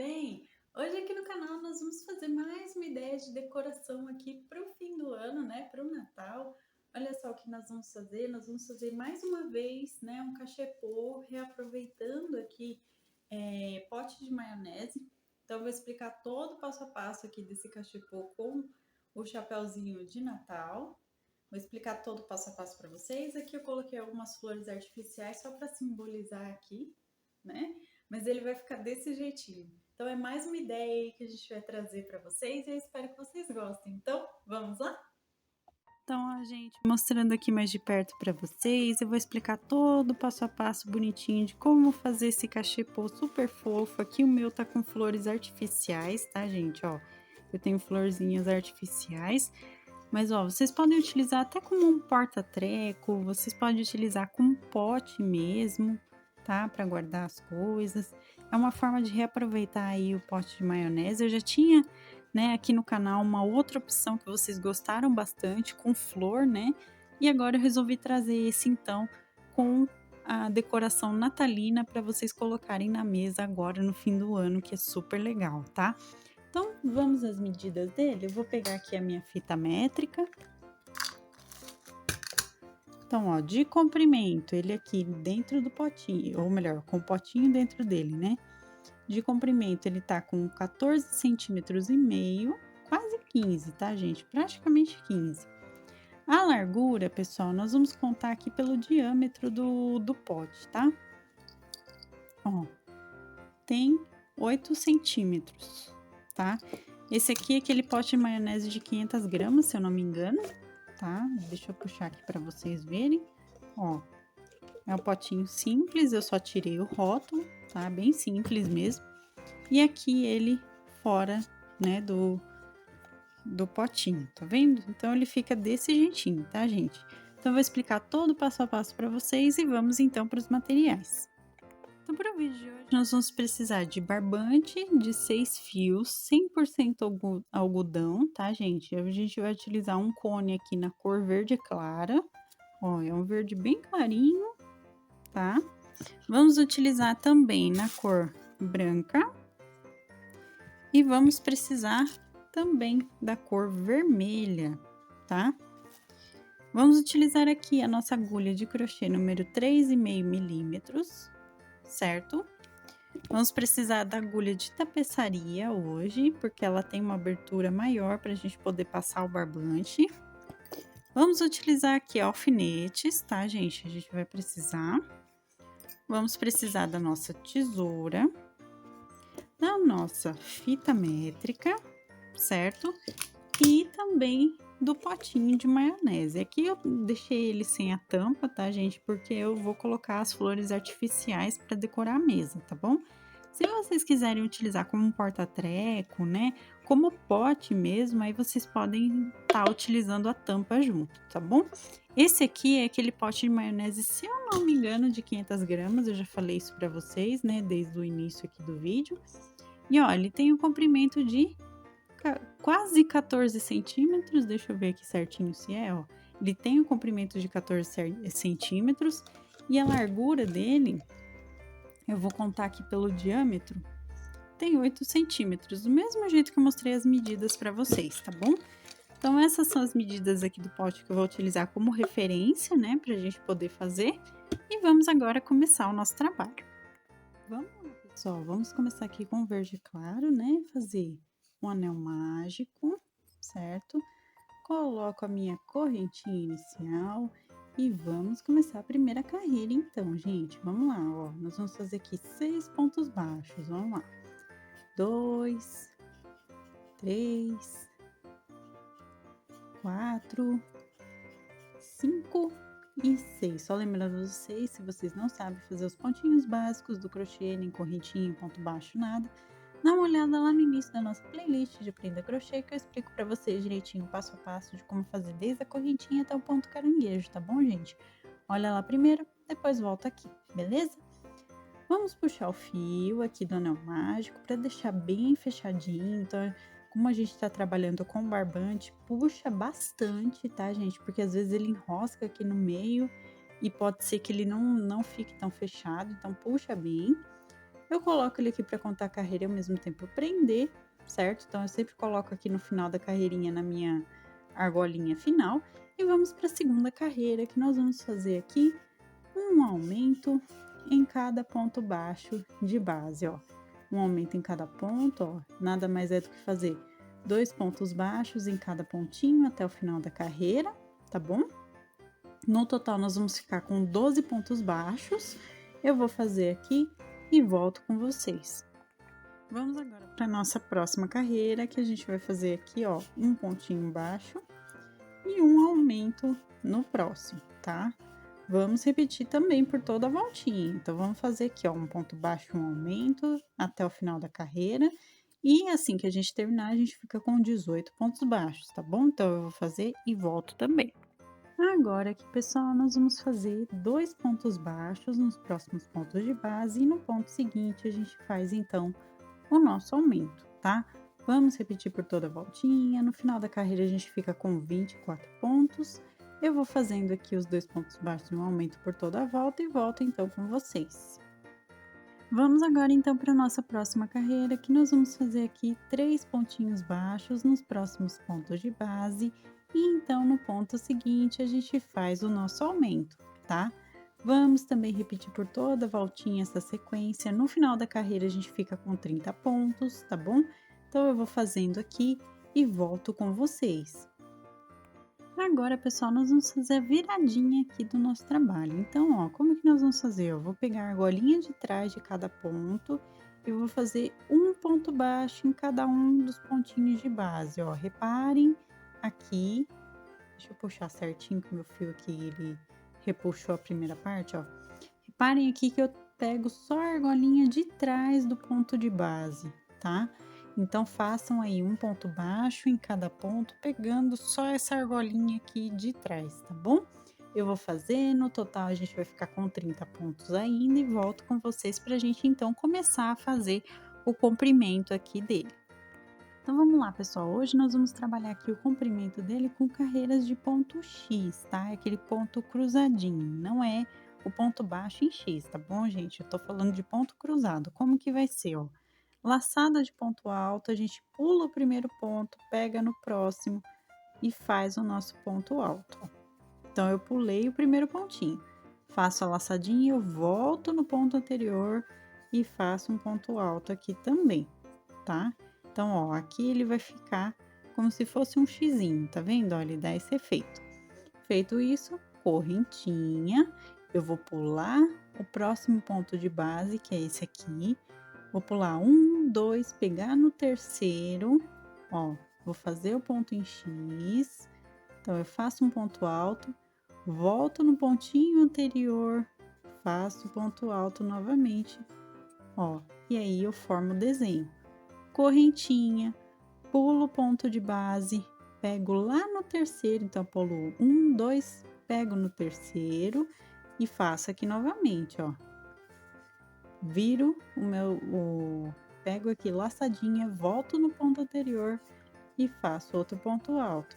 bem? Hoje aqui no canal nós vamos fazer mais uma ideia de decoração aqui para o fim do ano, né? Para o Natal. Olha só o que nós vamos fazer mais uma vez, né? Um cachepô, reaproveitando aqui pote de maionese. Então eu vou explicar todo o passo a passo aqui desse cachepô com o chapéuzinho de Natal. Vou explicar todo o passo a passo para vocês. Aqui eu coloquei algumas flores artificiais só para simbolizar aqui, né? Mas ele vai ficar desse jeitinho. Então é mais uma ideia aí que a gente vai trazer para vocês e eu espero que vocês gostem. Então, vamos lá? Então, a gente mostrando aqui mais de perto para vocês, eu vou explicar todo o passo a passo bonitinho de como fazer esse cachepô super fofo. Aqui o meu tá com flores artificiais, tá, gente? Ó, eu tenho florzinhas artificiais, mas ó, vocês podem utilizar até como um porta-treco, vocês podem utilizar como pote mesmo, tá? Para guardar as coisas. É uma forma de reaproveitar aí o pote de maionese. Eu já tinha, né, aqui no canal uma outra opção que vocês gostaram bastante com flor, né? E agora eu resolvi trazer esse então com a decoração natalina para vocês colocarem na mesa agora no fim do ano, que é super legal, tá? Então, vamos às medidas dele? Eu vou pegar aqui a minha fita métrica. Então, ó, de comprimento, ele aqui dentro do potinho, ou melhor, com o potinho dentro dele, né? De comprimento, ele tá com 14 centímetros e meio, quase 15, tá, gente? Praticamente 15. A largura, pessoal, nós vamos contar aqui pelo diâmetro do pote, tá? Ó, tem 8 centímetros, tá? Esse aqui é aquele pote de maionese de 500 gramas, se eu não me engano, tá? Deixa eu puxar aqui para vocês verem. Ó, é um potinho simples, eu só tirei o rótulo, tá? Bem simples mesmo. E aqui ele fora, né, do potinho, tá vendo? Então ele fica desse jeitinho, tá, gente? Então eu vou explicar todo o passo a passo para vocês e vamos então para os materiais. Então, para o vídeo de hoje, nós vamos precisar de barbante de 6 fios, 100% algodão, tá, gente? A gente vai utilizar um cone aqui na cor verde clara. Ó, é um verde bem clarinho, tá? Vamos utilizar também na cor branca. E vamos precisar também da cor vermelha, tá? Vamos utilizar aqui a nossa agulha de crochê número 3,5 milímetros, certo? Vamos precisar da agulha de tapeçaria hoje, porque ela tem uma abertura maior para a gente poder passar o barbante. Vamos utilizar aqui alfinetes, tá, gente? A gente vai precisar. Vamos precisar da nossa tesoura, da nossa fita métrica, certo? E também do potinho de maionese. Aqui eu deixei ele sem a tampa, tá, gente? Porque eu vou colocar as flores artificiais para decorar a mesa, tá bom? Se vocês quiserem utilizar como um porta-treco, né? Como pote mesmo, aí vocês podem estar utilizando a tampa junto, tá bom? Esse aqui é aquele pote de maionese, se eu não me engano, de 500 gramas. Eu já falei isso para vocês, né? Desde o início aqui do vídeo. E ó, ele tem um comprimento de quase 14 centímetros. Deixa eu ver aqui certinho se é, ó. Ele tem um comprimento de 14 centímetros e a largura dele, eu vou contar aqui pelo diâmetro, tem 8 centímetros, do mesmo jeito que eu mostrei as medidas para vocês, tá bom? Então, essas são as medidas aqui do pote que eu vou utilizar como referência, né, pra gente poder fazer. E vamos agora começar o nosso trabalho. Vamos lá, pessoal, vamos começar aqui com verde claro, né, fazer um anel mágico, certo? Coloco a minha correntinha inicial e vamos começar a primeira carreira então, gente. Vamos lá, ó. Nós vamos fazer aqui 6 pontos baixos. Vamos lá. 2, 3, 4, 5 e 6. Só lembrando vocês, se vocês não sabem fazer os pontinhos básicos do crochê, nem correntinha, ponto baixo, nada, dá uma olhada lá no início da nossa playlist de Aprenda Crochê, que eu explico para vocês direitinho, passo a passo, de como fazer desde a correntinha até o ponto caranguejo, tá bom, gente? Olha lá primeiro, depois volta aqui, beleza? Vamos puxar o fio aqui do anel mágico para deixar bem fechadinho. Então, como a gente está trabalhando com barbante, puxa bastante, tá, gente? Porque às vezes ele enrosca aqui no meio e pode ser que ele não fique tão fechado. Então, puxa bem. Eu coloco ele aqui para contar a carreira e ao mesmo tempo prender, certo? Então eu sempre coloco aqui no final da carreirinha na minha argolinha final. E vamos para a segunda carreira, que nós vamos fazer aqui um aumento em cada ponto baixo de base, ó. Um aumento em cada ponto, ó, nada mais é do que fazer 2 pontos baixos em cada pontinho até o final da carreira, tá bom? No total, nós vamos ficar com 12 pontos baixos. Eu vou fazer aqui e volto com vocês. Vamos agora para nossa próxima carreira, que a gente vai fazer aqui, ó, um pontinho baixo e um aumento no próximo, tá? Vamos repetir também por toda a voltinha. Então, vamos fazer aqui, ó, um ponto baixo, um aumento até o final da carreira. E assim que a gente terminar, a gente fica com 18 pontos baixos, tá bom? Então, eu vou fazer e volto também. Agora aqui, pessoal, nós vamos fazer 2 pontos baixos nos próximos pontos de base e no ponto seguinte a gente faz, então, o nosso aumento, tá? Vamos repetir por toda a voltinha. No final da carreira, a gente fica com 24 pontos. Eu vou fazendo aqui os 2 pontos baixos e um aumento por toda a volta e volto então com vocês. Vamos agora então para nossa próxima carreira, que nós vamos fazer aqui 3 pontinhos baixos nos próximos pontos de base e então no ponto seguinte a gente faz o nosso aumento, tá? Vamos também repetir por toda a voltinha essa sequência. No final da carreira a gente fica com 30 pontos, tá bom? Então eu vou fazendo aqui e volto com vocês. Agora, pessoal, nós vamos fazer a viradinha aqui do nosso trabalho. Então, ó, como que nós vamos fazer? Eu vou pegar a argolinha de trás de cada ponto e vou fazer um ponto baixo em cada um dos pontinhos de base, ó. Reparem aqui, deixa eu puxar certinho que o meu fio aqui, ele repuxou a primeira parte, ó. Reparem aqui que eu pego só a argolinha de trás do ponto de base, tá? Então, façam aí um ponto baixo em cada ponto, pegando só essa argolinha aqui de trás, tá bom? Eu vou fazer, no total a gente vai ficar com 30 pontos ainda e volto com vocês pra gente então começar a fazer o comprimento aqui dele. Então, vamos lá, pessoal. Hoje nós vamos trabalhar aqui o comprimento dele com carreiras de ponto X, tá? É aquele ponto cruzadinho, não é o ponto baixo em X, tá bom, gente? Eu tô falando de ponto cruzado. Como que vai ser, ó? Laçada de ponto alto, a gente pula o primeiro ponto, pega no próximo e faz o nosso ponto alto. Então, eu pulei o primeiro pontinho, faço a laçadinha, eu volto no ponto anterior e faço um ponto alto aqui também, tá? Então, ó, aqui ele vai ficar como se fosse um xizinho, tá vendo? Ó, ele dá esse efeito. Feito isso, correntinha, eu vou pular o próximo ponto de base, que é esse aqui. Vou pular um, dois, pegar no terceiro, ó, vou fazer o ponto em X. Então, eu faço um ponto alto, volto no pontinho anterior, faço ponto alto novamente, ó, e aí eu formo o desenho. Correntinha, pulo o ponto de base, pego lá no terceiro, então pulo um, dois, pego no terceiro e faço aqui novamente, ó. Viro pego aqui laçadinha, volto no ponto anterior e faço outro ponto alto,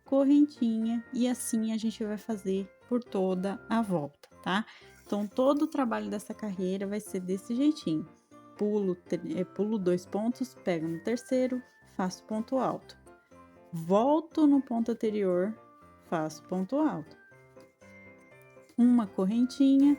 correntinha, e assim a gente vai fazer por toda a volta, tá? Então, todo o trabalho dessa carreira vai ser desse jeitinho. Pulo 2 pontos, pego no terceiro, faço ponto alto. Volto no ponto anterior, faço ponto alto. Uma correntinha,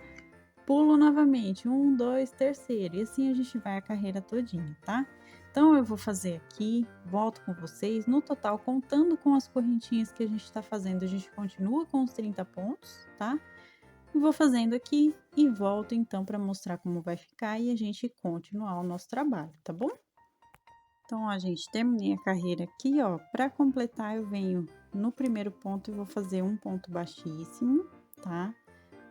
pulo novamente, um, dois, terceiro, e assim a gente vai a carreira todinha, tá? Então, eu vou fazer aqui, volto com vocês, no total, contando com as correntinhas que a gente tá fazendo, a gente continua com os 30 pontos, tá? Vou fazendo aqui e volto então para mostrar como vai ficar e a gente continuar o nosso trabalho, tá bom? Então, ó, gente, terminei a carreira aqui, ó. Para completar, eu venho no primeiro ponto e vou fazer um ponto baixíssimo, tá?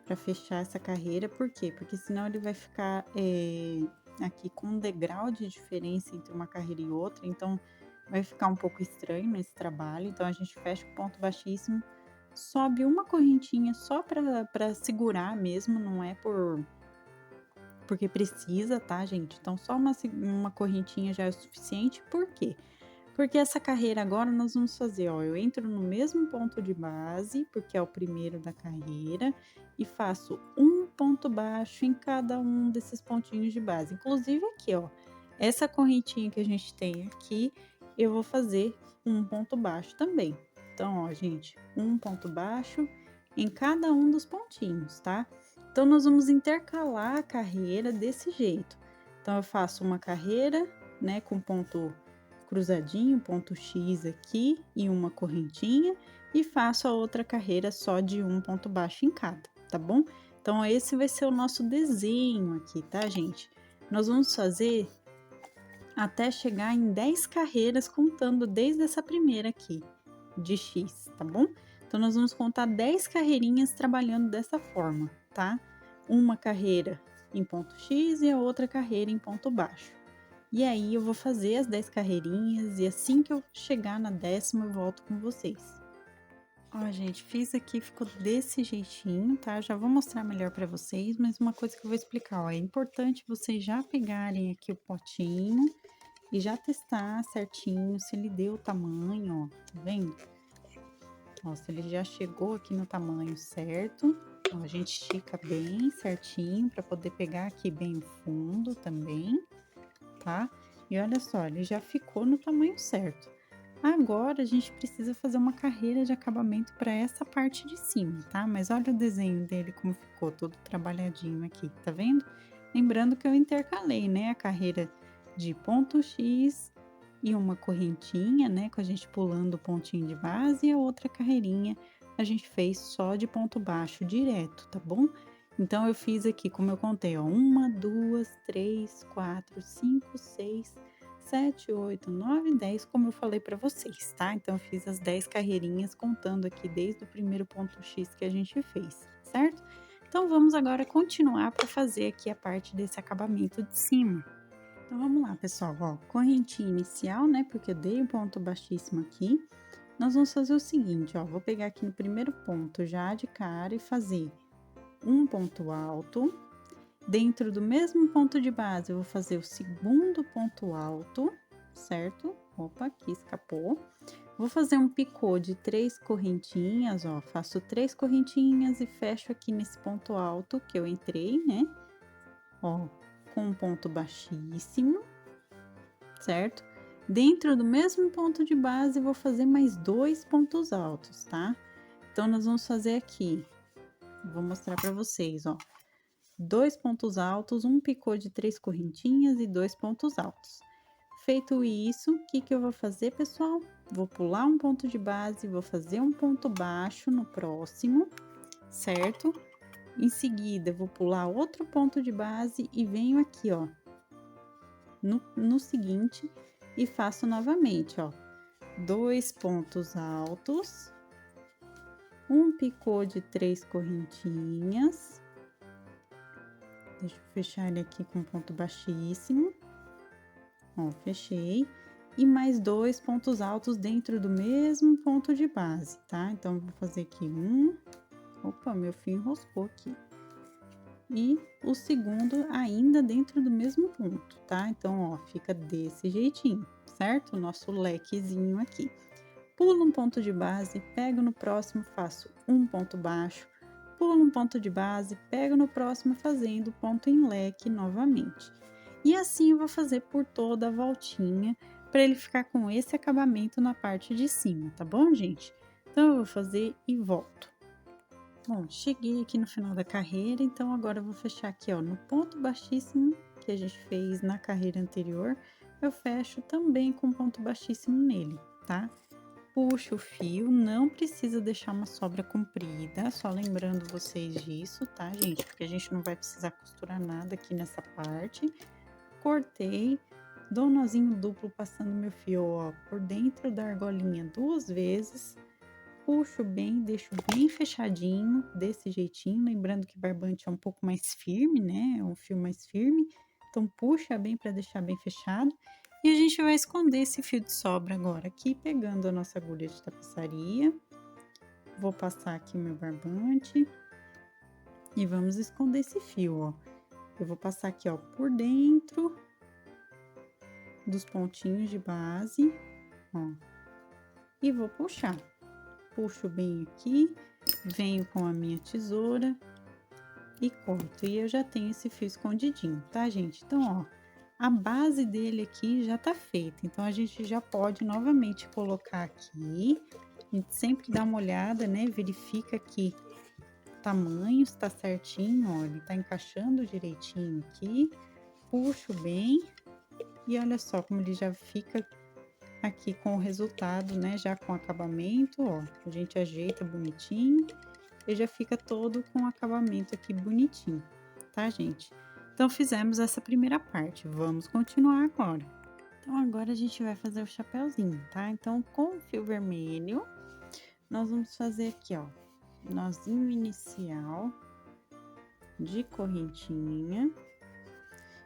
Para fechar essa carreira, por quê? Porque senão ele vai ficar aqui com um degrau de diferença entre uma carreira e outra, então vai ficar um pouco estranho nesse trabalho. Então, a gente fecha o ponto baixíssimo, sobe uma correntinha só para segurar mesmo, não é porque precisa, tá, gente? Então, só uma correntinha já é o suficiente. Por quê? Porque essa carreira agora nós vamos fazer, ó, eu entro no mesmo ponto de base, porque é o primeiro da carreira, e faço um ponto baixo em cada um desses pontinhos de base. Inclusive aqui, ó, essa correntinha que a gente tem aqui, eu vou fazer um ponto baixo também. Então, ó, gente, um ponto baixo em cada um dos pontinhos, tá? Então, nós vamos intercalar a carreira desse jeito. Então, eu faço uma carreira, né, com ponto cruzadinho, ponto X aqui e uma correntinha, e faço a outra carreira só de um ponto baixo em cada, tá bom? Então, esse vai ser o nosso desenho aqui, tá, gente? Nós vamos fazer até chegar em 10 carreiras, contando desde essa primeira aqui, de X, tá bom? Então, nós vamos contar 10 carreirinhas trabalhando dessa forma, tá? Uma carreira em ponto X e a outra carreira em ponto baixo. E aí, eu vou fazer as 10 carreirinhas e assim que eu chegar na 10ª, eu volto com vocês. Ó, gente, fiz aqui, ficou desse jeitinho, tá? Já vou mostrar melhor pra vocês, mas uma coisa que eu vou explicar, ó, é importante vocês já pegarem aqui o potinho e já testar certinho se ele deu o tamanho, ó, tá vendo? Ó, se ele já chegou aqui no tamanho certo, ó, a gente estica bem certinho pra poder pegar aqui bem o fundo também, tá? E olha só, ele já ficou no tamanho certo. Agora, a gente precisa fazer uma carreira de acabamento para essa parte de cima, tá? Mas olha o desenho dele como ficou, todo trabalhadinho aqui, tá vendo? Lembrando que eu intercalei, né, a carreira de ponto X e uma correntinha, né, com a gente pulando o pontinho de base, e a outra carreirinha a gente fez só de ponto baixo direto, tá bom? Então, eu fiz aqui, como eu contei, ó, 1, 2, 3, 4, 5, 6, 7, 8, 9, 10, como eu falei para vocês, tá? Então, eu fiz as 10 carreirinhas, contando aqui desde o primeiro ponto X que a gente fez, certo? Então, vamos agora continuar para fazer aqui a parte desse acabamento de cima. Então, vamos lá, pessoal, ó, correntinha inicial, né, porque eu dei um ponto baixíssimo aqui. Nós vamos fazer o seguinte, ó, vou pegar aqui no primeiro ponto já de cara e fazer um ponto alto. Dentro do mesmo ponto de base, eu vou fazer o segundo ponto alto, certo? Opa, aqui escapou. Vou fazer um picô de 3 correntinhas, ó, faço 3 correntinhas e fecho aqui nesse ponto alto que eu entrei, né? Ó, com um ponto baixíssimo, certo? Dentro do mesmo ponto de base, vou fazer mais 2 pontos altos, tá? Então, nós vamos fazer aqui, vou mostrar para vocês, ó. 2 pontos altos, um picô de 3 correntinhas e 2 pontos altos. Feito isso, o que que eu vou fazer, pessoal? Vou pular um ponto de base, vou fazer um ponto baixo no próximo, certo? Em seguida, vou pular outro ponto de base e venho aqui, ó, no seguinte e faço novamente, ó, 2 pontos altos, um picô de 3 correntinhas. Deixa eu fechar ele aqui com ponto baixíssimo. Ó, fechei. E mais 2 pontos altos dentro do mesmo ponto de base, tá? Então, eu vou fazer aqui um. Opa, meu fio enroscou aqui. E o segundo ainda dentro do mesmo ponto, tá? Então, ó, fica desse jeitinho, certo? O nosso lequezinho aqui. Pulo um ponto de base, pego no próximo, faço um ponto baixo. Pulo um ponto de base, pego no próximo fazendo ponto em leque novamente. E assim eu vou fazer por toda a voltinha, para ele ficar com esse acabamento na parte de cima, tá bom, gente? Então, eu vou fazer e volto. Bom, cheguei aqui no final da carreira, então agora eu vou fechar aqui, ó, no ponto baixíssimo que a gente fez na carreira anterior, eu fecho também com ponto baixíssimo nele, tá? Puxo o fio, não precisa deixar uma sobra comprida, só lembrando vocês disso, tá, gente? Porque a gente não vai precisar costurar nada aqui nessa parte. Cortei, dou um nozinho duplo passando meu fio, ó, por dentro da argolinha 2 vezes. Puxo bem, deixo bem fechadinho, desse jeitinho, lembrando que barbante é um pouco mais firme, né? É um fio mais firme, então puxa bem para deixar bem fechado. E a gente vai esconder esse fio de sobra agora aqui, pegando a nossa agulha de tapeçaria. Vou passar aqui meu barbante e vamos esconder esse fio, ó. Eu vou passar aqui, ó, por dentro dos pontinhos de base, ó, e vou puxar. Puxo bem aqui, venho com a minha tesoura e corto. E eu já tenho esse fio escondidinho, tá, gente? Então, ó, a base dele aqui já tá feita, então a gente já pode novamente colocar aqui. A gente sempre dá uma olhada, né, verifica que o tamanho está certinho, ó, ele tá encaixando direitinho aqui. Puxo bem e olha só como ele já fica aqui com o resultado, né, já com acabamento, ó. A gente ajeita bonitinho e já fica todo com acabamento aqui bonitinho, tá, gente? Então, fizemos essa primeira parte, vamos continuar agora. Então, agora a gente vai fazer o chapéuzinho, tá? Então, com o fio vermelho, nós vamos fazer aqui, ó, nozinho inicial de correntinha.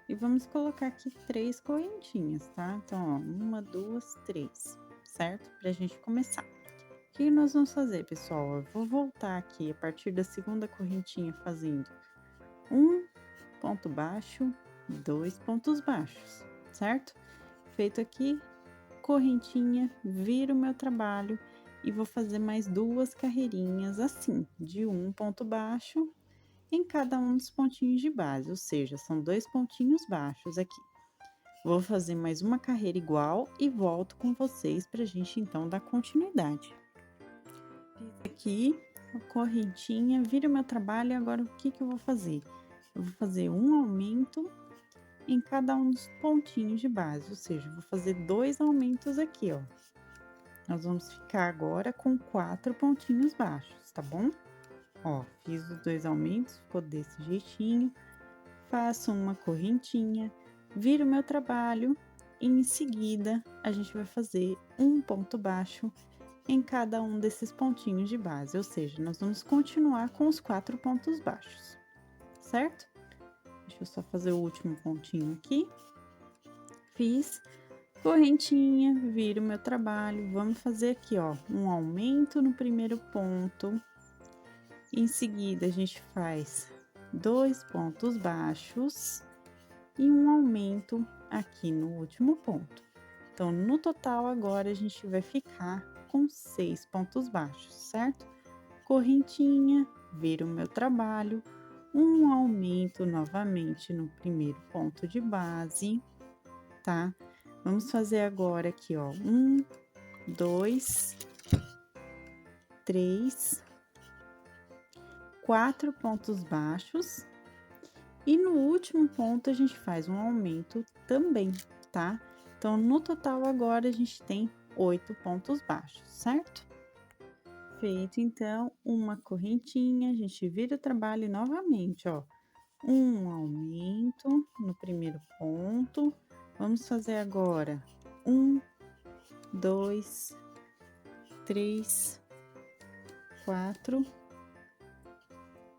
E vamos colocar aqui 3 correntinhas, tá? Então, ó, 1, 2, 3, certo? Pra gente começar. O que nós vamos fazer, pessoal? Eu vou voltar aqui a partir da segunda correntinha fazendo um ponto baixo, 2 pontos baixos, certo? Feito aqui, correntinha, viro o meu trabalho e vou fazer mais 2 carreirinhas assim, de um ponto baixo em cada um dos pontinhos de base, ou seja, são 2 pontinhos baixos aqui. Vou fazer mais uma carreira igual e volto com vocês pra gente então dar continuidade. Fiz aqui a correntinha, vira meu trabalho e agora o que que eu vou fazer? Eu vou fazer um aumento em cada um dos pontinhos de base, ou seja, vou fazer 2 aumentos aqui, ó. Nós vamos ficar agora com 4 pontinhos baixos, tá bom? Ó, fiz os 2 aumentos, ficou desse jeitinho. Faço uma correntinha, viro meu trabalho e em seguida a gente vai fazer um ponto baixo em cada um desses pontinhos de base, ou seja, nós vamos continuar com os 4 pontos baixos, certo? Deixa eu só fazer o último pontinho aqui. Fiz correntinha, viro meu trabalho, vamos fazer aqui, ó, um aumento no primeiro ponto. Em seguida, a gente faz 2 pontos baixos e um aumento aqui no último ponto. Então, no total, agora a gente vai ficar com 6 pontos baixos, certo? Correntinha, viro o meu trabalho, um aumento novamente no primeiro ponto de base, tá? Vamos fazer agora aqui, ó, 1, 2, 3, 4 pontos baixos. E no último ponto, a gente faz um aumento também, tá? Então, no total, agora a gente tem 8 pontos baixos, certo? Feito, então, uma correntinha, a gente vira o trabalho novamente, ó. Um aumento no primeiro ponto. Vamos fazer agora 1, 2, 3, 4,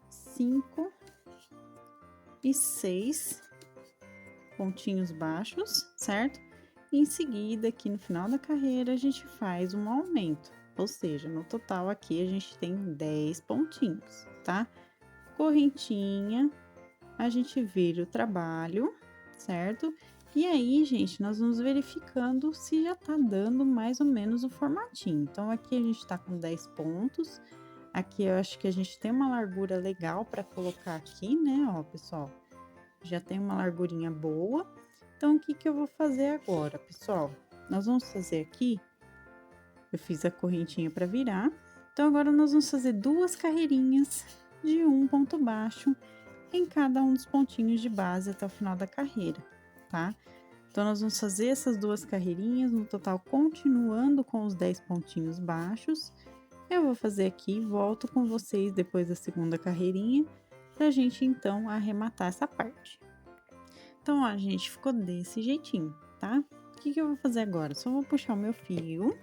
5 e 6 pontinhos baixos, certo? E em seguida, aqui no final da carreira, a gente faz um aumento, ou seja, no total aqui a gente tem 10 pontinhos, tá? Correntinha, a gente vira o trabalho, certo? E aí, gente, nós vamos verificando se já tá dando mais ou menos o formatinho. Então, aqui a gente tá com 10 pontos. Aqui eu acho que a gente tem uma largura legal para colocar aqui, né, ó, pessoal? Já tem uma largurinha boa. Então, o que que eu vou fazer agora, pessoal? Nós vamos fazer aqui, eu fiz a correntinha para virar. Então, agora nós vamos fazer 2 carreirinhas de um ponto baixo em cada um dos pontinhos de base até o final da carreira, tá? Então, nós vamos fazer essas 2 carreirinhas, no total, continuando com os 10 pontinhos baixos. Eu vou fazer aqui, volto com vocês depois da segunda carreirinha, pra gente, então, arrematar essa parte. Então, ó, gente, ficou desse jeitinho, tá? O que que eu vou fazer agora? Só vou puxar o meu fio,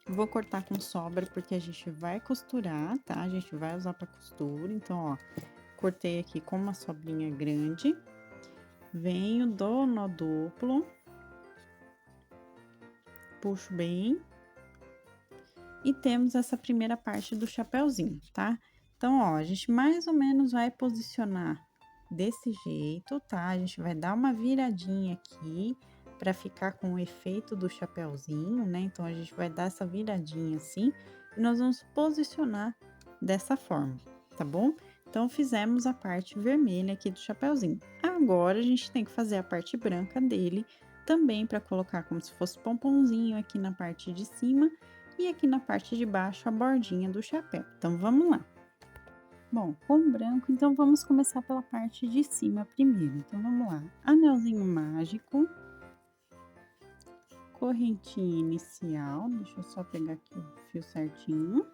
vou cortar com sobra, porque a gente vai costurar, tá? A gente vai usar pra costura, então, ó, cortei aqui com uma sobrinha grande, venho, dou nó duplo, puxo bem, e temos essa primeira parte do chapéuzinho, tá? Então, ó, a gente mais ou menos vai posicionar desse jeito, tá? A gente vai dar uma viradinha aqui para ficar com o efeito do chapéuzinho, né? Então, a gente vai dar essa viradinha assim e nós vamos posicionar dessa forma, tá bom? Então, fizemos a parte vermelha aqui do chapeuzinho. Agora, a gente tem que fazer a parte branca dele também para colocar como se fosse pomponzinho aqui na parte de cima e aqui na parte de baixo a bordinha do chapéu. Então, vamos lá. Bom, com branco, então vamos começar pela parte de cima primeiro. Então, vamos lá. Anelzinho mágico, correntinha inicial, deixa eu só pegar aqui o fio certinho.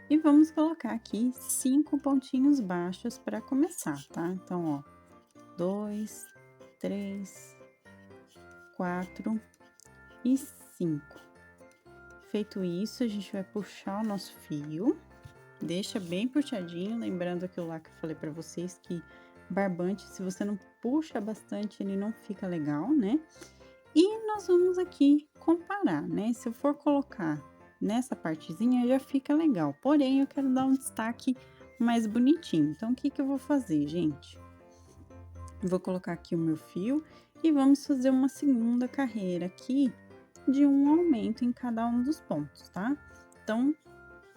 E vamos colocar aqui 5 pontinhos baixos para começar, tá? Então, ó, 2, 3, 4 e 5. Feito isso, a gente vai puxar o nosso fio, deixa bem puxadinho, lembrando aquilo lá que eu falei para vocês que barbante, se você não puxa bastante, ele não fica legal, né? E nós vamos aqui comparar, né? Se eu for colocar nessa partezinha, já fica legal. Porém, eu quero dar um destaque mais bonitinho. Então, o que que eu vou fazer, gente? Vou colocar aqui o meu fio e vamos fazer uma segunda carreira aqui de um aumento em cada um dos pontos, tá? Então,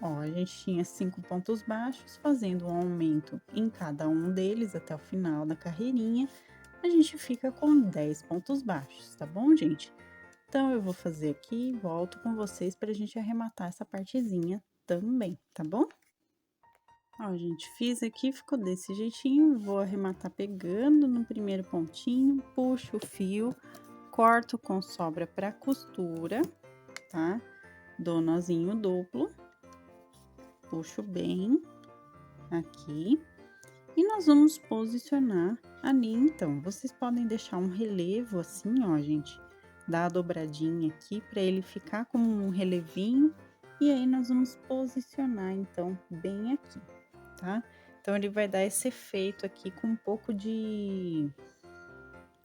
ó, a gente tinha 5 pontos baixos, fazendo um aumento em cada um deles até o final da carreirinha, a gente fica com 10 pontos baixos, tá bom, gente? Então, eu vou fazer aqui e volto com vocês para a gente arrematar essa partezinha também, tá bom? Ó, gente, fiz aqui, ficou desse jeitinho, vou arrematar pegando no primeiro pontinho, puxo o fio, corto com sobra para costura, tá? Dou nozinho duplo, puxo bem aqui. E nós vamos posicionar ali, então. Vocês podem deixar um relevo assim, ó, gente. Dar a dobradinha aqui para ele ficar como um relevinho. E aí, nós vamos posicionar, então, bem aqui, tá? Então, ele vai dar esse efeito aqui com um pouco de...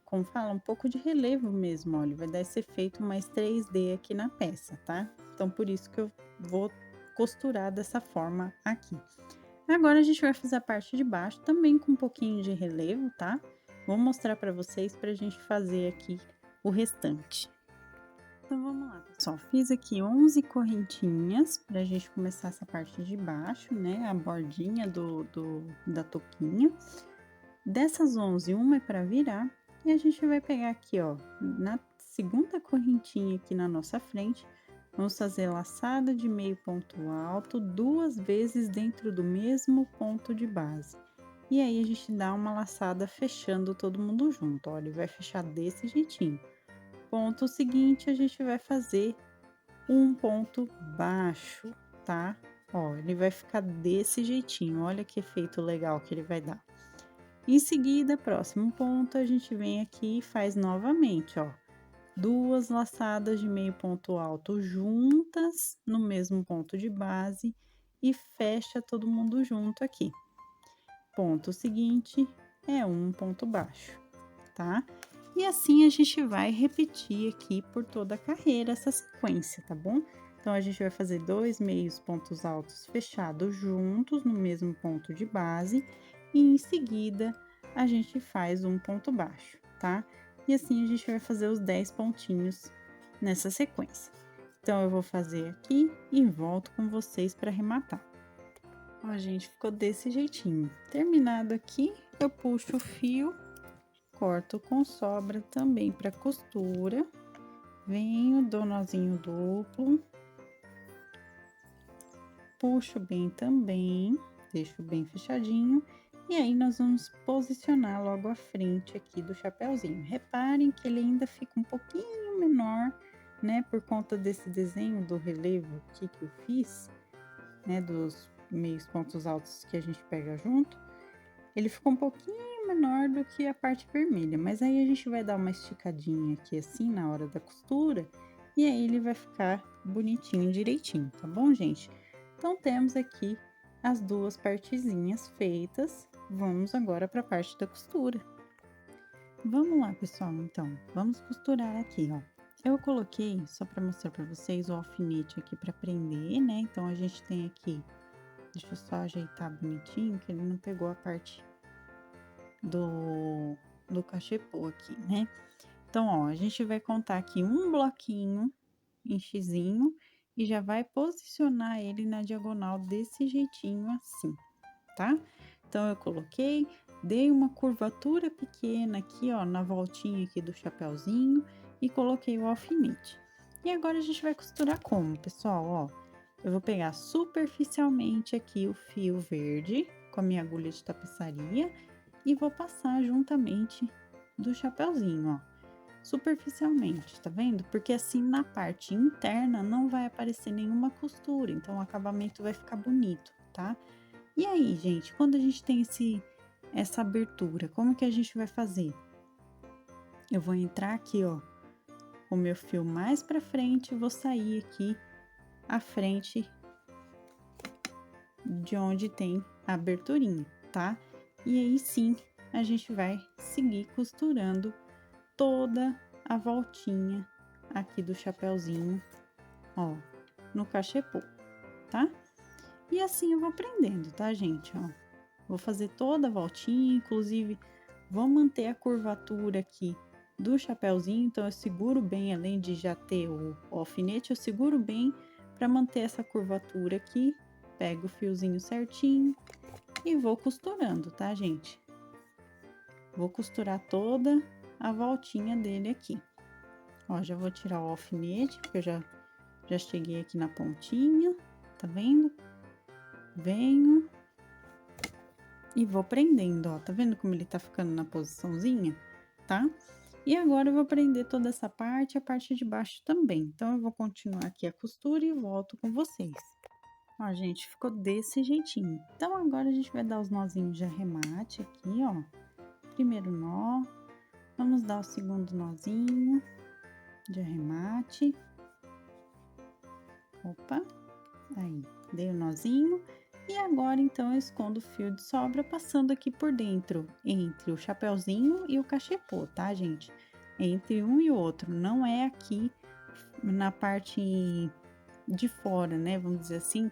Como fala? Um pouco de relevo mesmo, ó. Ele vai dar esse efeito mais 3D aqui na peça, tá? Então, por isso que eu vou costurar dessa forma aqui. Agora, a gente vai fazer a parte de baixo também com um pouquinho de relevo, tá? Vou mostrar para vocês pra gente fazer aqui o restante. Então, vamos lá, pessoal. Fiz aqui 11 correntinhas pra gente começar essa parte de baixo, né? A bordinha da touquinha. Dessas 11, uma é para virar. E a gente vai pegar aqui, ó, na segunda correntinha aqui na nossa frente, vamos fazer laçada de meio ponto alto 2 vezes dentro do mesmo ponto de base. E aí, a gente dá uma laçada fechando todo mundo junto, ó, ele vai fechar desse jeitinho. Ponto seguinte, a gente vai fazer um ponto baixo, tá? Ó, ele vai ficar desse jeitinho, olha que efeito legal que ele vai dar. Em seguida, próximo ponto, a gente vem aqui e faz novamente, ó. 2 laçadas de meio ponto alto juntas no mesmo ponto de base e fecha todo mundo junto aqui. Ponto seguinte é um ponto baixo, tá? E assim a gente vai repetir aqui por toda a carreira essa sequência, tá bom? Então, a gente vai fazer 2 meios pontos altos fechados juntos no mesmo ponto de base e em seguida a gente faz um ponto baixo, tá? E assim a gente vai fazer os 10 pontinhos nessa sequência. Então, eu vou fazer aqui e volto com vocês para arrematar. Ó, gente, ficou desse jeitinho. Terminado aqui, eu puxo o fio, corto com sobra também para costura. Venho, dou nozinho duplo. Puxo bem também, deixo bem fechadinho. E aí, nós vamos posicionar logo à frente aqui do chapeuzinho. Reparem que ele ainda fica um pouquinho menor, né? Por conta desse desenho do relevo aqui que eu fiz, né? Dos meios pontos altos que a gente pega junto. Ele ficou um pouquinho menor do que a parte vermelha, mas aí a gente vai dar uma esticadinha aqui assim na hora da costura. E aí, ele vai ficar bonitinho, direitinho, tá bom, gente? Então, temos aqui as duas partezinhas feitas. Vamos agora para a parte da costura. Vamos lá, pessoal, então, vamos costurar aqui, ó. Eu coloquei, só para mostrar para vocês, o alfinete aqui para prender, né? Então, a gente tem aqui, deixa eu só ajeitar bonitinho, que ele não pegou a parte do cachepô aqui, né? Então, ó, a gente vai contar aqui um bloquinho em xizinho e já vai posicionar ele na diagonal desse jeitinho assim, tá? Então, eu coloquei, dei uma curvatura pequena aqui, ó, na voltinha aqui do chapeuzinho e coloquei o alfinete. E agora a gente vai costurar como, pessoal, ó? Eu vou pegar superficialmente aqui o fio verde com a minha agulha de tapeçaria e vou passar juntamente do chapeuzinho, ó. Superficialmente, tá vendo? Porque assim na parte interna não vai aparecer nenhuma costura, então o acabamento vai ficar bonito, tá? E aí, gente, quando a gente tem essa abertura, como que a gente vai fazer? Eu vou entrar aqui, ó, com o meu fio mais pra frente, vou sair aqui à frente de onde tem a aberturinha, tá? E aí sim, a gente vai seguir costurando toda a voltinha aqui do chapeuzinho, ó, no cachepô, tá? E assim eu vou prendendo, tá, gente, ó. Vou fazer toda a voltinha, inclusive vou manter a curvatura aqui do chapeuzinho, então eu seguro bem, além de já ter o alfinete, eu seguro bem para manter essa curvatura aqui. Pego o fiozinho certinho e vou costurando, tá, gente? Vou costurar toda a voltinha dele aqui. Ó, já vou tirar o alfinete, porque eu já cheguei aqui na pontinha, tá vendo? Venho e vou prendendo, ó, tá vendo como ele tá ficando na posiçãozinha, tá? E agora eu vou prender toda essa parte, a parte de baixo também. Então, eu vou continuar aqui a costura e volto com vocês. Ó, gente, ficou desse jeitinho. Então, agora a gente vai dar os nozinhos de arremate aqui, ó. Primeiro nó, vamos dar o segundo nozinho de arremate. Opa, aí, dei o nozinho. E agora, então, eu escondo o fio de sobra passando aqui por dentro, entre o chapeuzinho e o cachepô, tá, gente? Entre um e o outro, não é aqui na parte de fora, né? Vamos dizer assim,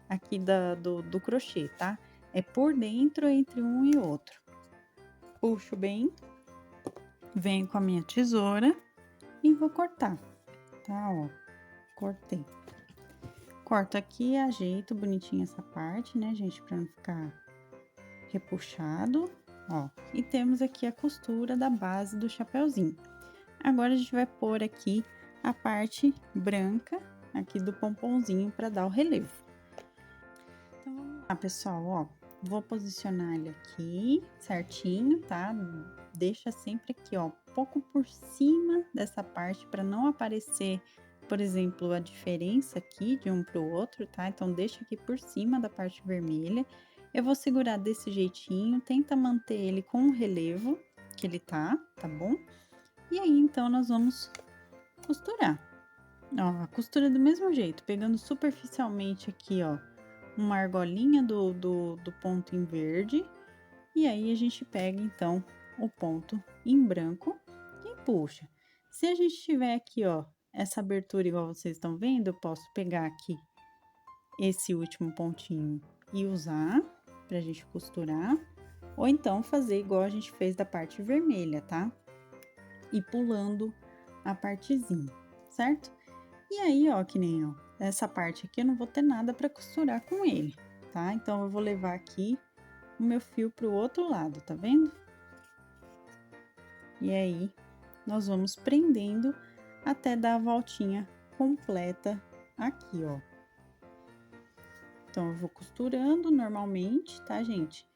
aqui do crochê, tá? É por dentro, entre um e outro. Puxo bem, venho com a minha tesoura e vou cortar, tá? Ó, cortei. Corto aqui, ajeito bonitinho essa parte, né, gente, pra não ficar repuxado, ó. E temos aqui a costura da base do chapeuzinho. Agora, a gente vai pôr aqui a parte branca aqui do pomponzinho para dar o relevo. Então, vamos lá, pessoal, ó. Vou posicionar ele aqui certinho, tá? Deixa sempre aqui, ó, um pouco por cima dessa parte para não aparecer, por exemplo, a diferença aqui de um para o outro, tá? Então, deixa aqui por cima da parte vermelha. Eu vou segurar desse jeitinho, tenta manter ele com o relevo que ele tá bom? E aí, então, nós vamos costurar. Ó, a costura do mesmo jeito, pegando superficialmente aqui, ó, uma argolinha do ponto em verde. E aí, a gente pega, então, o ponto em branco e puxa. Se a gente tiver aqui, ó, essa abertura igual vocês estão vendo, eu posso pegar aqui esse último pontinho e usar pra gente costurar. Ou então, fazer igual a gente fez da parte vermelha, tá? E pulando a partezinha, certo? E aí, ó, que nem, ó, essa parte aqui eu não vou ter nada pra costurar com ele, tá? Então, eu vou levar aqui o meu fio pro outro lado, tá vendo? E aí, nós vamos prendendo até dar a voltinha completa aqui, ó. Então, eu vou costurando normalmente, tá, gente?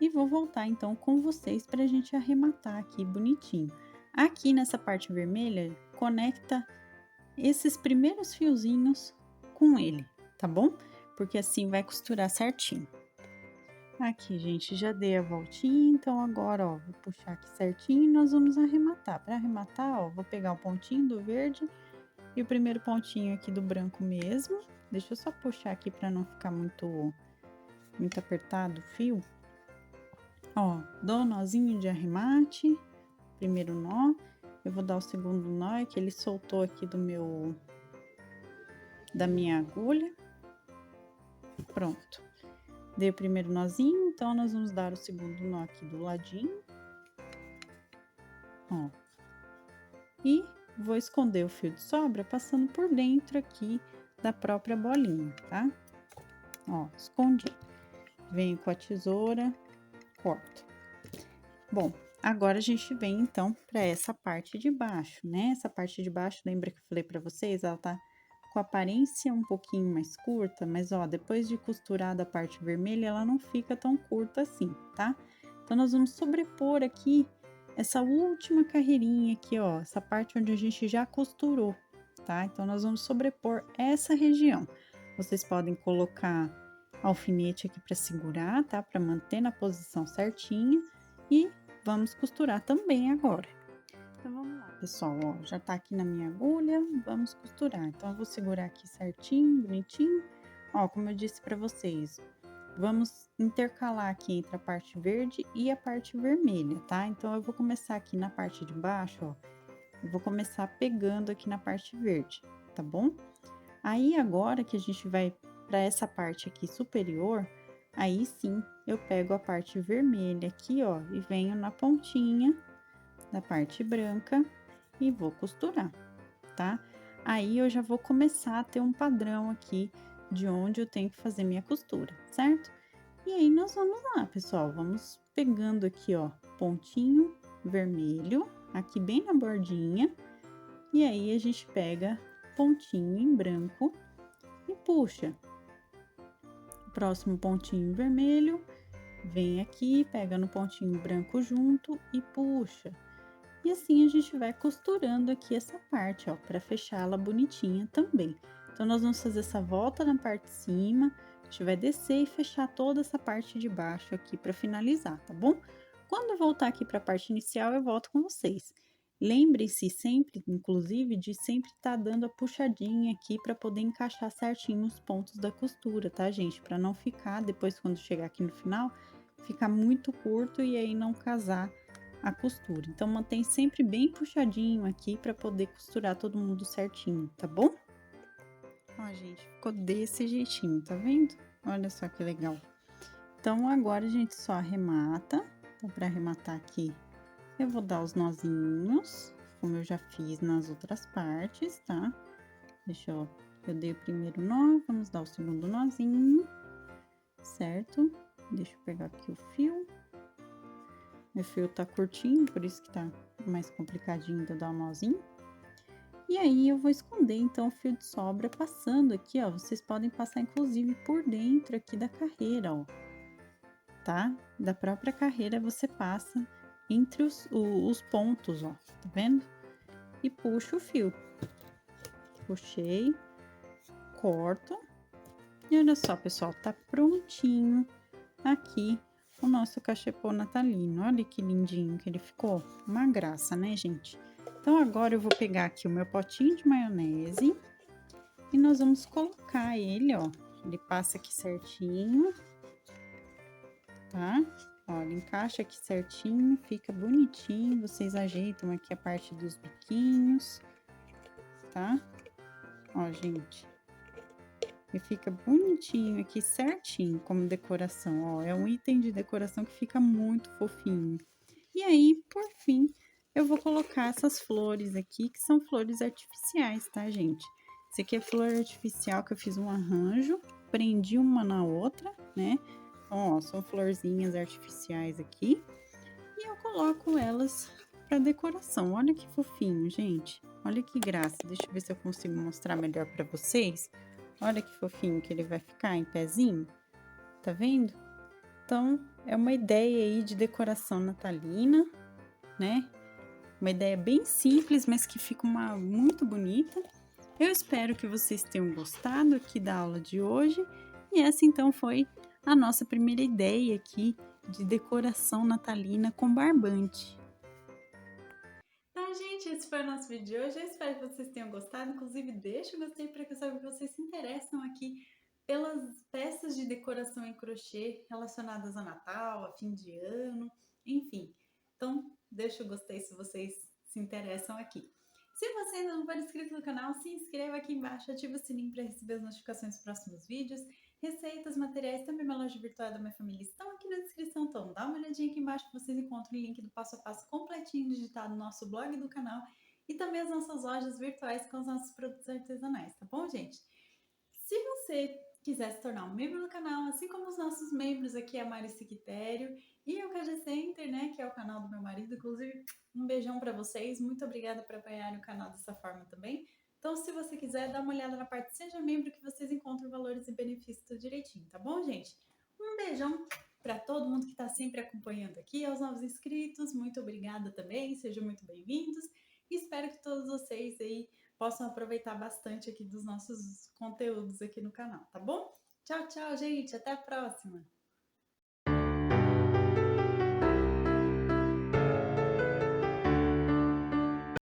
E vou voltar, então, com vocês pra gente arrematar aqui bonitinho. Aqui nessa parte vermelha, conecta esses primeiros fiozinhos com ele, tá bom? Porque assim vai costurar certinho. Aqui, gente, já dei a voltinha, então agora, ó, vou puxar aqui certinho e nós vamos arrematar. Para arrematar, ó, vou pegar o pontinho do verde e o primeiro pontinho aqui do branco mesmo. Deixa eu só puxar aqui para não ficar muito apertado o fio. Ó, dou um nozinho de arremate, primeiro nó. Eu vou dar o segundo nó, é que ele soltou aqui da minha agulha. Pronto. Dei o primeiro nozinho, então nós vamos dar o segundo nó aqui do ladinho. Ó. E vou esconder o fio de sobra passando por dentro aqui da própria bolinha, tá? Ó, escondi. venho com a tesoura, corto. Bom, agora a gente vem então para essa parte de baixo, né? Essa parte de baixo, lembra que eu falei para vocês, ela tá com a aparência um pouquinho mais curta, mas ó, depois de costurada a parte vermelha, ela não fica tão curta assim, tá? Então nós vamos sobrepor aqui essa última carreirinha aqui, ó, essa parte onde a gente já costurou, tá? Então nós vamos sobrepor essa região. Vocês podem colocar alfinete aqui para segurar, tá? Para manter na posição certinha e vamos costurar também agora. Então vamos lá, pessoal, ó, já tá aqui na minha agulha, vamos costurar. Então eu vou segurar aqui certinho, bonitinho. Ó, como eu disse para vocês, vamos intercalar aqui entre a parte verde e a parte vermelha, tá? Então eu vou começar aqui na parte de baixo, ó. Eu vou começar pegando aqui na parte verde, tá bom? Aí agora que a gente vai para essa parte aqui superior, aí sim eu pego a parte vermelha aqui, ó, e venho na pontinha da parte branca e vou costurar, tá? Aí eu já vou começar a ter um padrão aqui de onde eu tenho que fazer minha costura, certo? E aí nós vamos lá, pessoal, vamos pegando aqui, ó, pontinho vermelho, aqui bem na bordinha, e aí a gente pega pontinho em branco e puxa. Próximo pontinho vermelho, vem aqui, pega no pontinho branco junto e puxa. E assim a gente vai costurando aqui essa parte, ó, para fechá-la bonitinha também. Então nós vamos fazer essa volta na parte de cima, a gente vai descer e fechar toda essa parte de baixo aqui para finalizar, tá bom? Quando eu voltar aqui para a parte inicial, eu volto com vocês. Lembre-se sempre, inclusive, de sempre estar dando a puxadinha aqui para poder encaixar certinho os pontos da costura, tá, gente? Para não ficar, depois quando chegar aqui no final, ficar muito curto e aí não casar a costura. Então, mantém sempre bem puxadinho aqui para poder costurar todo mundo certinho, tá bom? Ó, gente, ficou desse jeitinho, tá vendo? Olha só que legal. Então, agora a gente só arremata. Então, para arrematar aqui, eu vou dar os nozinhos, como eu já fiz nas outras partes, tá? Eu dei o primeiro nó, vamos dar o segundo nozinho, certo? Deixa eu pegar aqui o fio. Meu fio tá curtinho, por isso que tá mais complicadinho de eu dar um nozinho. E aí, eu vou esconder, então, o fio de sobra passando aqui, ó. Vocês podem passar, inclusive, por dentro aqui da carreira, ó. Tá? Da própria carreira, você passa entre os pontos, ó. Tá vendo? E puxa o fio. Puxei, corto. E olha só, pessoal, tá prontinho aqui o nosso cachepô natalino. Olha que lindinho que ele ficou. Uma graça, né, gente? Então, agora eu vou pegar aqui o meu potinho de maionese e nós vamos colocar ele, ó. Ele passa aqui certinho, tá? Ó, ele encaixa aqui certinho, fica bonitinho. Vocês ajeitam aqui a parte dos biquinhos, tá? Ó, gente. E fica bonitinho aqui, certinho, como decoração, ó. É um item de decoração que fica muito fofinho. E aí, por fim, eu vou colocar essas flores aqui, que são flores artificiais, tá, gente? Esse aqui é flor artificial que eu fiz um arranjo, prendi uma na outra, né? Então, ó, são florzinhas artificiais aqui. E eu coloco elas para decoração. Olha que fofinho, gente. Olha que graça. Deixa eu ver se eu consigo mostrar melhor para vocês. Olha que fofinho que ele vai ficar em pezinho. Tá vendo? Então, é uma ideia aí de decoração natalina, né? Uma ideia bem simples, mas que fica muito bonita. Eu espero que vocês tenham gostado aqui da aula de hoje. E essa, então, foi a nossa primeira ideia aqui de decoração natalina com barbante. Então, gente, esse foi o nosso vídeo de hoje. Eu espero que vocês tenham gostado. Inclusive, deixa o gostei para que eu saiba que vocês se interessam aqui pelas peças de decoração em crochê relacionadas a Natal, a fim de ano, enfim. Então, deixa o gostei se vocês se interessam aqui. Se você ainda não for inscrito no canal, se inscreva aqui embaixo, ative o sininho para receber as notificações dos próximos vídeos. Receitas, materiais, também minha loja virtual da minha família estão aqui na descrição, então dá uma olhadinha aqui embaixo que vocês encontram o link do passo a passo completinho digitado no nosso blog do canal e também as nossas lojas virtuais com os nossos produtos artesanais, tá bom, gente? Se você quiser se tornar um membro do canal, assim como os nossos membros aqui, a Mari Quitério e o KG Center, né, que é o canal do meu marido. Inclusive, um beijão para vocês. Muito obrigada por apoiarem o canal dessa forma também. Então, se você quiser, dá uma olhada na parte Seja Membro, que vocês encontram valores e benefícios tudo direitinho, tá bom, gente? Um beijão para todo mundo que está sempre acompanhando aqui, aos novos inscritos, muito obrigada também, sejam muito bem-vindos. Espero que todos vocês aí possam aproveitar bastante aqui dos nossos conteúdos aqui no canal, tá bom? Tchau, tchau, gente, até a próxima!